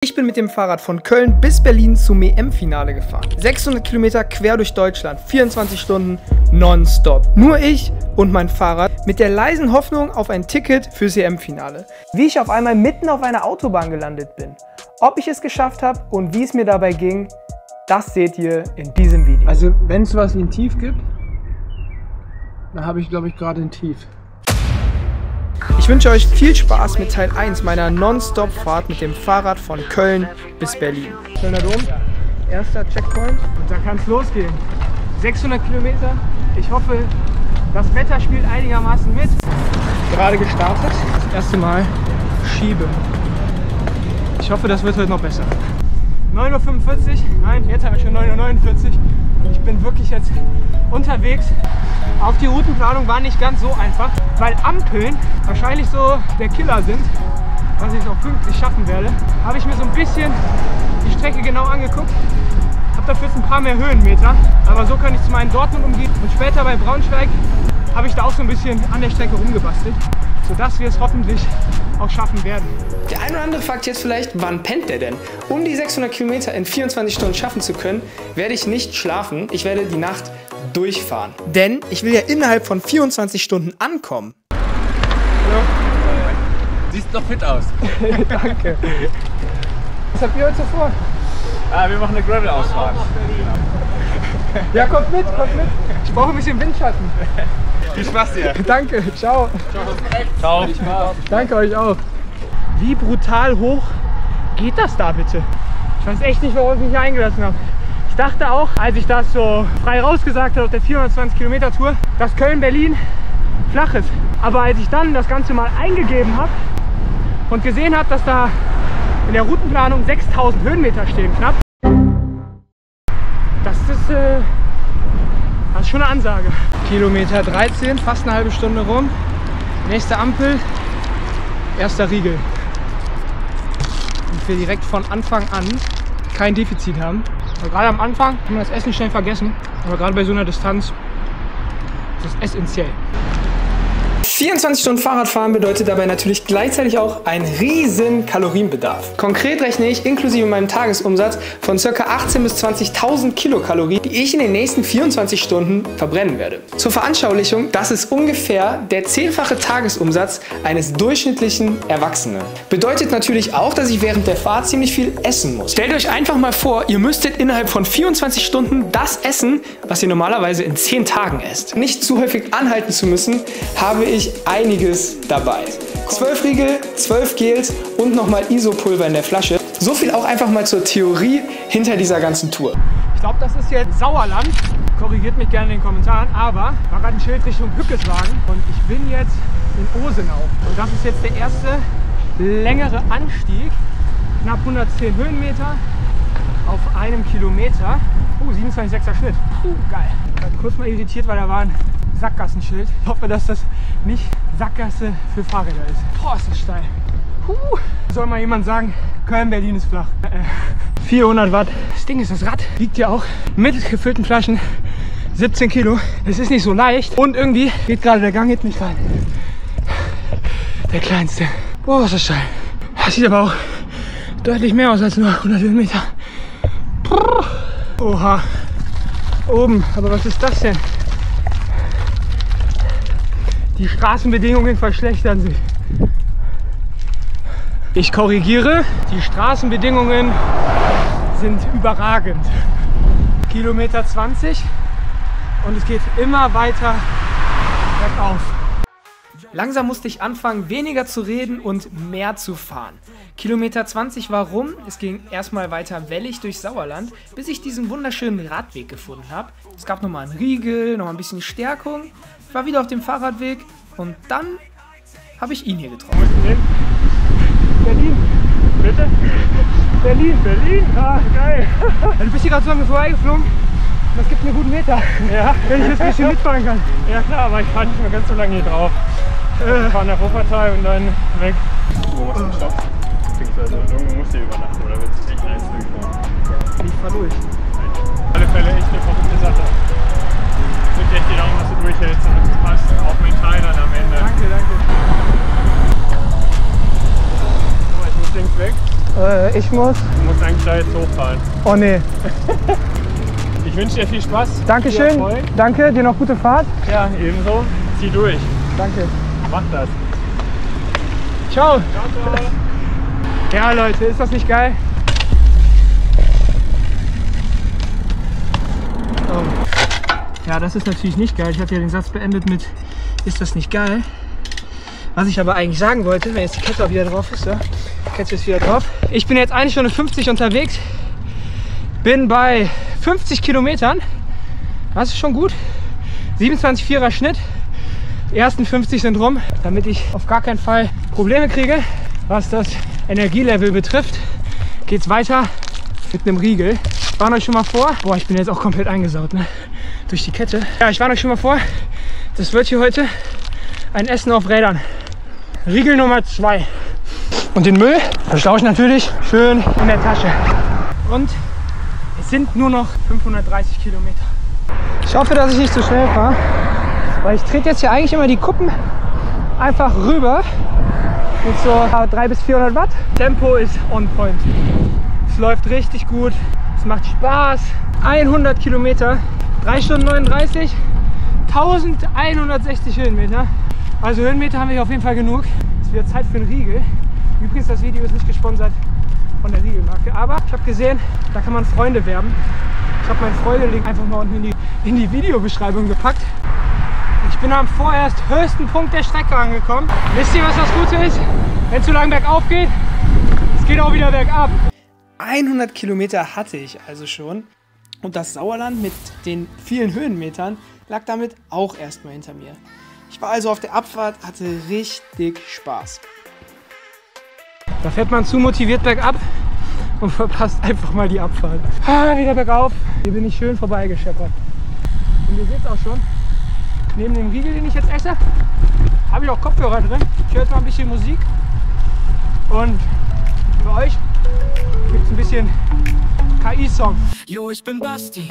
Ich bin mit dem Fahrrad von Köln bis Berlin zum EM-Finale gefahren. 600 Kilometer quer durch Deutschland, 24 Stunden nonstop. Nur ich und mein Fahrrad mit der leisen Hoffnung auf ein Ticket fürs EM-Finale. Wie ich auf einmal mitten auf einer Autobahn gelandet bin, ob ich es geschafft habe und wie es mir dabei ging, das seht ihr in diesem Video. Also wenn es was wie ein Tief gibt, dann habe ich glaube ich gerade ein Tief. Ich wünsche euch viel Spaß mit Teil 1 meiner Non-Stop-Fahrt mit dem Fahrrad von Köln bis Berlin. Kölner Dom, erster Checkpoint und dann kann es losgehen. 600 Kilometer. Ich hoffe, das Wetter spielt einigermaßen mit. Gerade gestartet, das erste Mal schieben. Ich hoffe, das wird heute noch besser. 9:45 Uhr, nein, jetzt haben wir schon 9:49 Uhr. Ich bin wirklich jetzt unterwegs. Auch die Routenplanung war nicht ganz so einfach, weil Ampeln wahrscheinlich so der Killer sind, was ich auch pünktlich schaffen werde. Habe ich mir so ein bisschen die Strecke genau angeguckt, habe dafür jetzt ein paar mehr Höhenmeter, aber so kann ich zu meinen Dortmund umgehen. Und später bei Braunschweig habe ich da auch so ein bisschen an der Strecke rumgebastelt, sodass wir es hoffentlich auch schaffen werden. Der eine oder andere fragt jetzt vielleicht, wann pennt der denn? Um die 600 Kilometer in 24 Stunden schaffen zu können, werde ich nicht schlafen, ich werde die Nacht durchfahren. Denn ich will ja innerhalb von 24 Stunden ankommen. Ja. Siehst noch fit aus. Danke. Was habt ihr heute so vor? Wir machen eine Gravel-Ausfahrt. Ja, kommt mit, kommt mit. Ich brauche ein bisschen Windschatten. Viel Spaß dir. Danke, ciao. Ciao. Danke euch auch. Wie brutal hoch geht das da bitte? Ich weiß echt nicht, worauf ich mich hier eingelassen habe. Ich dachte auch, als ich das so frei rausgesagt habe auf der 420 Kilometer Tour, dass Köln-Berlin flach ist. Aber als ich dann das Ganze mal eingegeben habe und gesehen habe, dass da in der Routenplanung 6000 Höhenmeter stehen knapp, das ist schon eine Ansage. Kilometer 13, fast eine halbe Stunde rum. Nächste Ampel, erster Riegel. Und wir direkt von Anfang an kein Defizit haben. Aber gerade am Anfang kann man das Essen schnell vergessen. Aber gerade bei so einer Distanz ist das essentiell. 24 Stunden Fahrradfahren bedeutet dabei natürlich gleichzeitig auch einen riesen Kalorienbedarf. Konkret rechne ich inklusive meinem Tagesumsatz von ca. 18.000 bis 20.000 Kilokalorien, die ich in den nächsten 24 Stunden verbrennen werde. Zur Veranschaulichung, das ist ungefähr der 10-fache Tagesumsatz eines durchschnittlichen Erwachsenen. Bedeutet natürlich auch, dass ich während der Fahrt ziemlich viel essen muss. Stellt euch einfach mal vor, ihr müsstet innerhalb von 24 Stunden das essen, was ihr normalerweise in 10 Tagen esst. Nicht zu häufig anhalten zu müssen, habe ich einiges dabei. 12 Riegel, 12 Gels und nochmal Isopulver in der Flasche. So viel auch einfach mal zur Theorie hinter dieser ganzen Tour. Ich glaube, das ist jetzt Sauerland. Korrigiert mich gerne in den Kommentaren, aber war gerade ein Schild Richtung Hückeswagen und ich bin jetzt in Osenau. Und das ist jetzt der erste längere Anstieg. Knapp 110 Höhenmeter auf einem Kilometer. 27,6er Schnitt. Geil. Ich war kurz mal irritiert, weil da war ein Sackgassenschild. Ich hoffe, dass das nicht Sackgasse für Fahrräder ist. Boah, ist das steil. Soll mal jemand sagen, Köln-Berlin ist flach. 400 Watt. Das Ding ist, das Rad wiegt ja auch mit gefüllten Flaschen 17 Kilo. Es ist nicht so leicht und irgendwie geht gerade der Gang jetzt nicht rein. Der kleinste. Boah, ist das steil. Das sieht aber auch deutlich mehr aus als nur 100 Höhenmeter. Oha. Oben. Aber was ist das denn? Die Straßenbedingungen verschlechtern sich. Ich korrigiere, die Straßenbedingungen sind überragend. Kilometer 20 und es geht immer weiter bergauf. Langsam musste ich anfangen, weniger zu reden und mehr zu fahren. Kilometer 20 war rum, es ging erstmal weiter wellig durch Sauerland, bis ich diesen wunderschönen Radweg gefunden habe. Es gab nochmal einen Riegel, noch ein bisschen Stärkung. Ich war wieder auf dem Fahrradweg und dann habe ich ihn hier getroffen. Berlin, bitte? Berlin, Berlin, ah, geil. Du bist hier gerade so an mir vorbeigeflogen. Das gibt mir guten Meter, ja, wenn ich jetzt ein bisschen mitfahren kann. Ja klar, aber ich fahre nicht mehr ganz so lange hier drauf. Ich fahre nach Wuppertal und dann weg. Wo machst du einen Stopp? Beziehungsweise irgendwo musst du übernachten oder willst du echt eins durchfahren? Ich fahr durch. Auf alle Fälle echt eine verrückte Sache. Ich drücke echt die Daumen, dass du durchhältst und es passt, auch mental dann am Ende. Danke, danke. So, ich muss links weg. Ich muss. Du musst eigentlich da jetzt hochfahren. Oh nee. Ich wünsche dir viel Spaß. Dankeschön. Viel Erfolg. Danke, dir noch gute Fahrt. Ja, ebenso. Zieh durch. Danke. Mach das. Ciao. Ciao, ciao. Ja, Leute, ist das nicht geil? Oh. Ja, das ist natürlich nicht geil. Ich hatte ja den Satz beendet mit, ist das nicht geil? Was ich aber eigentlich sagen wollte, wenn jetzt die Kette auch wieder drauf ist, ja, die Kette ist wieder drauf. Ich bin jetzt 1 Stunde 50 unterwegs, bin bei 50 Kilometern, das ist schon gut, 27,4er Schnitt, die ersten 50 sind rum, damit ich auf gar keinen Fall Probleme kriege. Was das Energielevel betrifft, geht es weiter mit einem Riegel. Ich warne euch schon mal vor, boah, ich bin jetzt auch komplett eingesaut, ne? Durch die Kette. Ja, ich warne euch schon mal vor, das wird hier heute ein Essen auf Rädern. Riegel Nummer 2. Und den Müll verstaue ich natürlich schön in der Tasche. Und es sind nur noch 530 Kilometer. Ich hoffe, dass ich nicht zu schnell fahre, weil ich trete jetzt hier eigentlich immer die Kuppen einfach rüber mit so 300 bis 400 Watt. Tempo ist on point. Es läuft richtig gut. Es macht Spaß. 100 Kilometer, 3 Stunden 39, 1160 Höhenmeter. Also Höhenmeter haben wir auf jeden Fall genug. Es wird Zeit für einen Riegel. Übrigens, das Video ist nicht gesponsert von der Riegelmarke, aber ich habe gesehen, da kann man Freunde werben. Ich habe meinen Freunde-Link einfach mal unten in die Videobeschreibung gepackt. Ich bin am vorerst höchsten Punkt der Strecke angekommen. Wisst ihr, was das Gute ist? Wenn es zu lang bergauf geht, es geht auch wieder bergab. 100 Kilometer hatte ich also schon. Und das Sauerland mit den vielen Höhenmetern lag damit auch erstmal hinter mir. Ich war also auf der Abfahrt, hatte richtig Spaß. Da fährt man zu motiviert bergab und verpasst einfach mal die Abfahrt. Wieder bergauf. Hier bin ich schön vorbeigescheppert. Und ihr seht es auch schon, neben dem Riegel, den ich jetzt esse, habe ich auch Kopfhörer drin. Ich höre jetzt mal ein bisschen Musik. Und für euch gibt es ein bisschen KI-Song. Jo, ich bin Basti.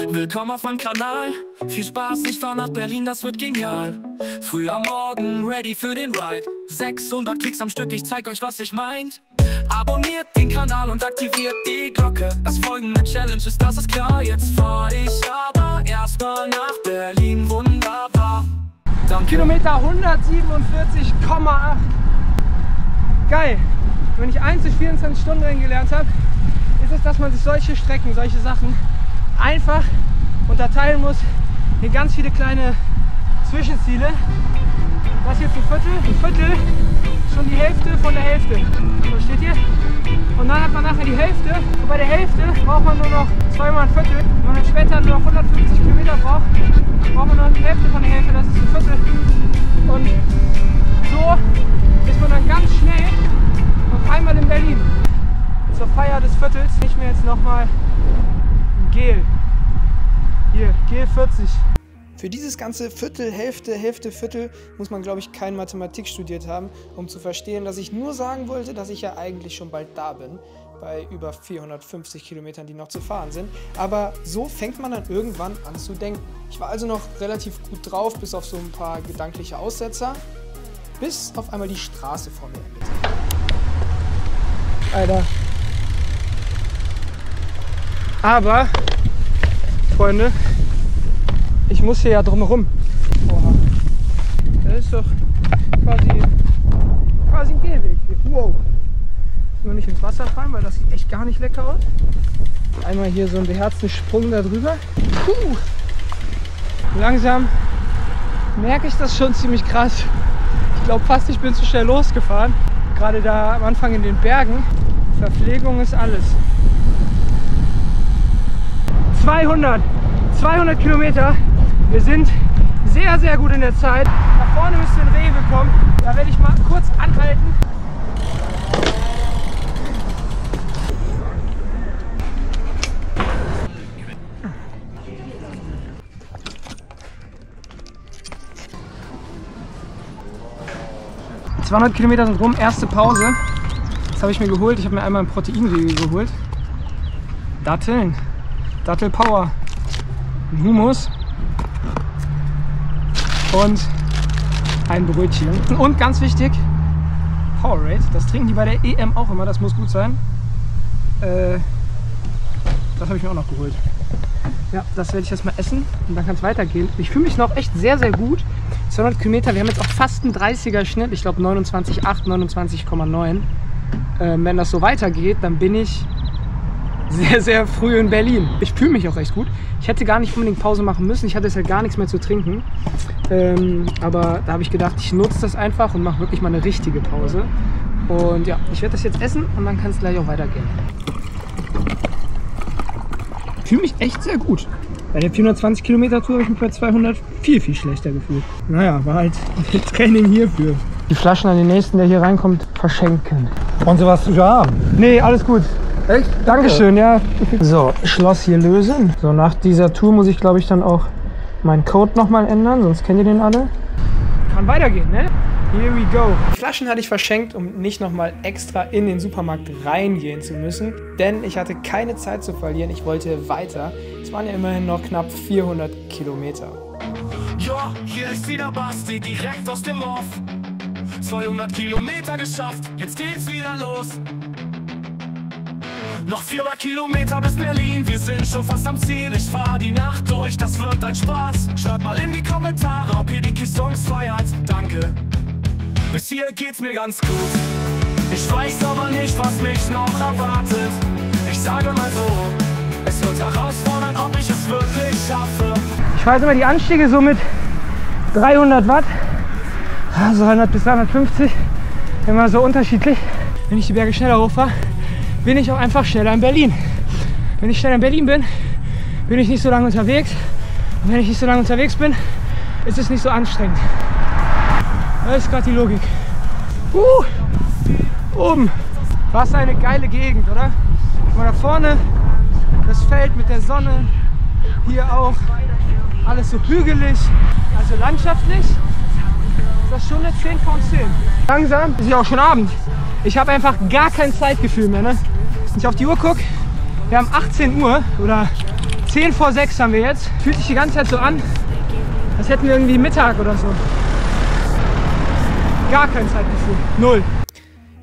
Willkommen auf meinem Kanal. Viel Spaß, ich fahr nach Berlin, das wird genial. Früh am Morgen, ready für den Ride. 600 Klicks am Stück, ich zeig euch, was ich meint. Abonniert den Kanal und aktiviert die Glocke. Das folgende Challenge ist, das ist klar. Jetzt fahr ich aber erstmal nach Berlin, wunderbar. Danke. Kilometer 147,8. Geil. Wenn ich 1 durch 24 Stunden Rennen gelernt habe, ist es, dass man sich solche Strecken, solche Sachen einfach unterteilen muss in ganz viele kleine Zwischenziele. Das hier ist ein Viertel. Ein Viertel ist schon die Hälfte von der Hälfte. So steht hier. Und dann hat man nachher die Hälfte. Und bei der Hälfte braucht man nur noch zweimal ein Viertel. Wenn man dann später nur noch 150 Kilometer braucht man nur noch die Hälfte von der Hälfte. Das ist ein Viertel. Und so ist man dann ganz schnell auf einmal in Berlin. Zur Feier des Viertels nicht mehr jetzt nochmal ein Gel. Hier, Gel 40. Für dieses ganze Viertel, Hälfte, Hälfte, Viertel muss man, glaube ich, kein Mathematik studiert haben, um zu verstehen, dass ich nur sagen wollte, dass ich ja eigentlich schon bald da bin, bei über 450 Kilometern, die noch zu fahren sind. Aber so fängt man dann irgendwann an zu denken. Ich war also noch relativ gut drauf, bis auf so ein paar gedankliche Aussetzer, bis auf einmal die Straße vor mir endete. Alter. Aber, Freunde, ich muss hier ja drumherum. Oha. Das ist doch quasi ein Gehweg hier. Wow. Nur nicht ins Wasser fallen, weil das sieht echt gar nicht lecker aus. Einmal hier so einen beherzten Sprung da drüber. Puh. Langsam merke ich das schon ziemlich krass. Ich glaube fast, ich bin zu schnell losgefahren. Gerade da am Anfang in den Bergen. Verpflegung ist alles. 200 Kilometer. Wir sind sehr, sehr gut in der Zeit. Da vorne müsste ein Rewe kommen. Da werde ich mal kurz anhalten. Die 200 Kilometer sind rum, erste Pause. Das habe ich mir geholt. Ich habe mir einmal einen Proteinriegel geholt. Datteln. Dattel Power. Ein Hummus. Und ein Brötchen. Und ganz wichtig, Powerade. Das trinken die bei der EM auch immer. Das muss gut sein. Das habe ich mir auch noch geholt. Ja, das werde ich erstmal essen und dann kann es weitergehen. Ich fühle mich noch echt sehr, sehr gut. 200 Kilometer, wir haben jetzt auch fast einen 30er Schnitt. Ich glaube 29,8, 29,9. Wenn das so weitergeht, dann bin ich sehr, sehr früh in Berlin. Ich fühle mich auch echt gut. Ich hätte gar nicht unbedingt Pause machen müssen. Ich hatte jetzt halt gar nichts mehr zu trinken. Aber da habe ich gedacht, ich nutze das einfach und mache wirklich mal eine richtige Pause. Und ja, ich werde das jetzt essen und dann kann es gleich auch weitergehen. Ich fühle mich echt sehr gut. Bei der 420 Kilometer Tour habe ich mich bei 200 viel, viel schlechter gefühlt. Naja, war halt Training hierfür. Die Flaschen an den nächsten, der hier reinkommt, verschenken. Und Sie was zu haben? Nee, alles gut. Echt? Dankeschön, ja. So, Schloss hier lösen. So, nach dieser Tour muss ich, glaube ich, dann auch meinen Code nochmal ändern, sonst kennt ihr den alle. Kann weitergehen, ne? Here we go. Die Flaschen hatte ich verschenkt, um nicht nochmal extra in den Supermarkt reingehen zu müssen, denn ich hatte keine Zeit zu verlieren, ich wollte weiter. Es waren ja immerhin noch knapp 400 Kilometer. Ja, hier ist wieder Basti, direkt aus dem Off. 200 Kilometer geschafft, jetzt geht's wieder los. Noch 400 Kilometer bis Berlin, wir sind schon fast am Ziel. Ich fahr die Nacht durch, das wird ein Spaß. Schreibt mal in die Kommentare, ob ihr die Songs feiert. Danke, bis hier geht's mir ganz gut. Ich weiß aber nicht, was mich noch erwartet. Ich sage mal so, es wird herausfordernd, ob ich es wirklich schaffe. Ich fahre immer die Anstiege so mit 300 Watt. Also 100 bis 350, immer so unterschiedlich. Wenn ich die Berge schneller hochfahre, bin ich auch einfach schneller in Berlin. Wenn ich schneller in Berlin bin, bin ich nicht so lange unterwegs. Und wenn ich nicht so lange unterwegs bin, ist es nicht so anstrengend. Das ist gerade die Logik. Oben. Was eine geile Gegend, oder? Guck mal da vorne, das Feld mit der Sonne. Hier auch alles so hügelig, also landschaftlich. Ist das schon eine 10 von 10. Langsam ist ja auch schon Abend. Ich habe einfach gar kein Zeitgefühl mehr. Ne? Wenn ich auf die Uhr gucke, wir haben 18 Uhr oder 10 vor 6 haben wir jetzt. Fühlt sich die ganze Zeit so an, als hätten wir irgendwie Mittag oder so. Gar kein Zeitgefühl. Null.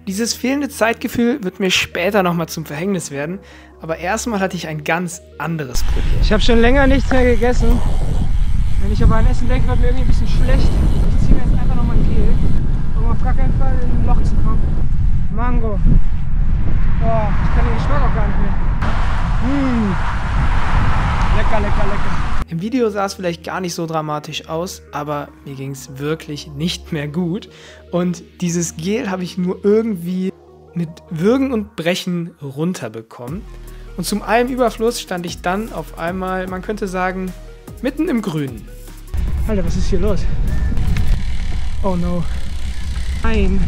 Dieses fehlende Zeitgefühl wird mir später nochmal zum Verhängnis werden, aber erstmal hatte ich ein ganz anderes Problem. Ich habe schon länger nichts mehr gegessen. Wenn ich aber an Essen denke, wird mir irgendwie ein bisschen schlecht. Ich ziehe mir jetzt einfach nochmal ein Gel, um auf gar keinen Fall in ein Loch zu kommen. Mango. Oh, ich kann den Geschmack auch gar nicht mehr. Lecker, lecker, lecker. Im Video sah es vielleicht gar nicht so dramatisch aus, aber mir ging es wirklich nicht mehr gut. Und dieses Gel habe ich nur irgendwie mit Würgen und Brechen runterbekommen. Und zum allem Überfluss stand ich dann auf einmal, man könnte sagen, mitten im Grünen. Alter, was ist hier los? Oh no. Nein.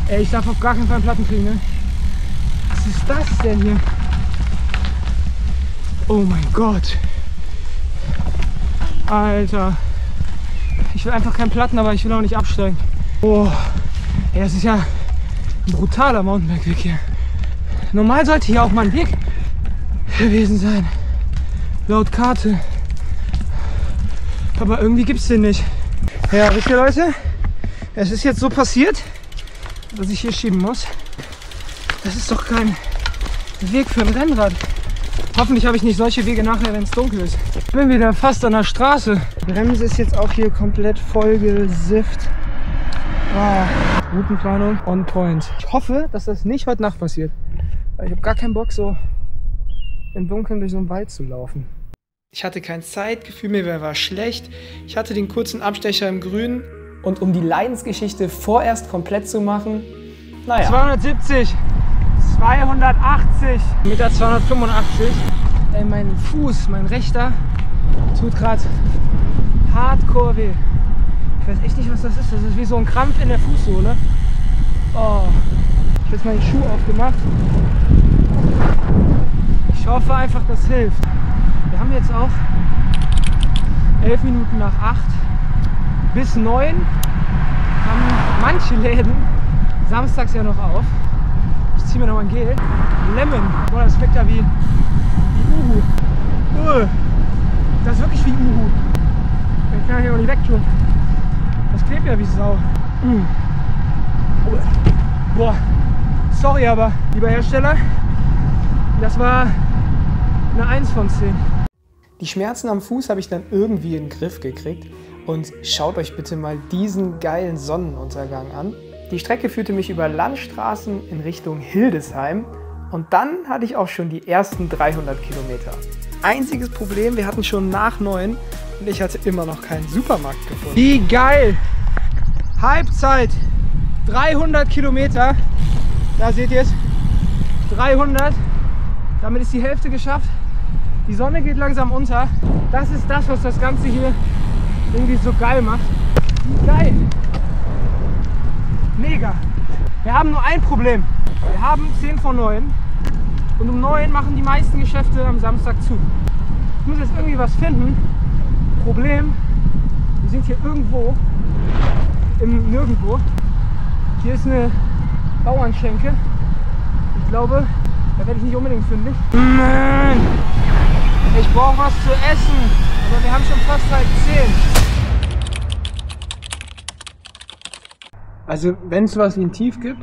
Ey, ich darf auf gar keinen Fall einen Platten kriegen, ne? Was ist das denn hier? Oh mein Gott. Alter. Ich will einfach keinen Platten, aber ich will auch nicht absteigen. Oh. Ey, das ist ja ein brutaler Mountainbike-Weg hier. Normal sollte hier auch mal ein Weg gewesen sein. Laut Karte. Aber irgendwie gibt es den nicht. Ja, wisst ihr Leute? Es ist jetzt so passiert, dass ich hier schieben muss. Das ist doch kein Weg für ein Rennrad. Hoffentlich habe ich nicht solche Wege nachher, wenn es dunkel ist. Ich bin wieder fast an der Straße. Die Bremse ist jetzt auch hier komplett voll gesifft. Routenplanung on point. Ich hoffe, dass das nicht heute Nacht passiert. Weil ich habe gar keinen Bock, so im Dunkeln durch so einen Wald zu laufen. Ich hatte kein Zeitgefühl mehr, mir war schlecht. Ich hatte den kurzen Abstecher im Grün. Und um die Leidensgeschichte vorerst komplett zu machen, naja. 270, 280, Meter 285. Ey, mein Fuß, mein rechter, tut gerade hardcore weh. Ich weiß echt nicht, was das ist. Das ist wie so ein Krampf in der Fußsohle. Oh. Ich habe jetzt meinen Schuh aufgemacht. Ich hoffe einfach, das hilft. Wir haben jetzt auch 11 Minuten nach 8 bis 9. Haben manche Läden samstags ja noch auf. Ich ziehe mir noch ein Gel. Lemon. Boah, das schmeckt ja wie Uhu. Das ist wirklich wie Uhu. Den kann ich aber nicht wegtun. Das klebt ja wie Sau. Boah, sorry, aber lieber Hersteller, Das war eine 1 von 10. Die Schmerzen am Fuß habe ich dann irgendwie in den Griff gekriegt. Und schaut euch bitte mal diesen geilen Sonnenuntergang an. Die Strecke führte mich über Landstraßen in Richtung Hildesheim. Und dann hatte ich auch schon die ersten 300 Kilometer. Einziges Problem, wir hatten schon nach 9 und ich hatte immer noch keinen Supermarkt gefunden. Wie geil! Halbzeit! 300 Kilometer. Da seht ihr es. 300. Damit ist die Hälfte geschafft. Die Sonne geht langsam unter. Das ist das, was das Ganze hier irgendwie so geil macht. Wie geil! Mega! Wir haben nur ein Problem. Wir haben 10 vor 9 und um 9 machen die meisten Geschäfte am Samstag zu. Ich muss jetzt irgendwie was finden. Problem, wir sind hier irgendwo im Nirgendwo. Hier ist eine Bauernschenke. Ich glaube, da werde ich nicht unbedingt fündig. Mann! Ich brauche was zu essen, aber wir haben schon fast 9:30. Also wenn es sowas wie ein Tief gibt,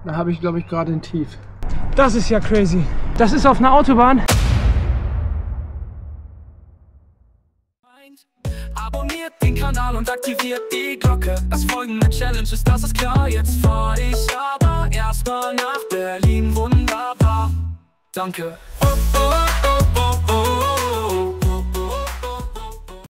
dann habe ich, glaube ich, gerade ein Tief. Das ist ja crazy. Das ist auf einer Autobahn. Abonniert den Kanal und aktiviert die Glocke. Das folgende Challenge ist, das ist klar. Jetzt fahr ich aber erstmal nach Berlin. Wunderbar. Danke. Oh, oh.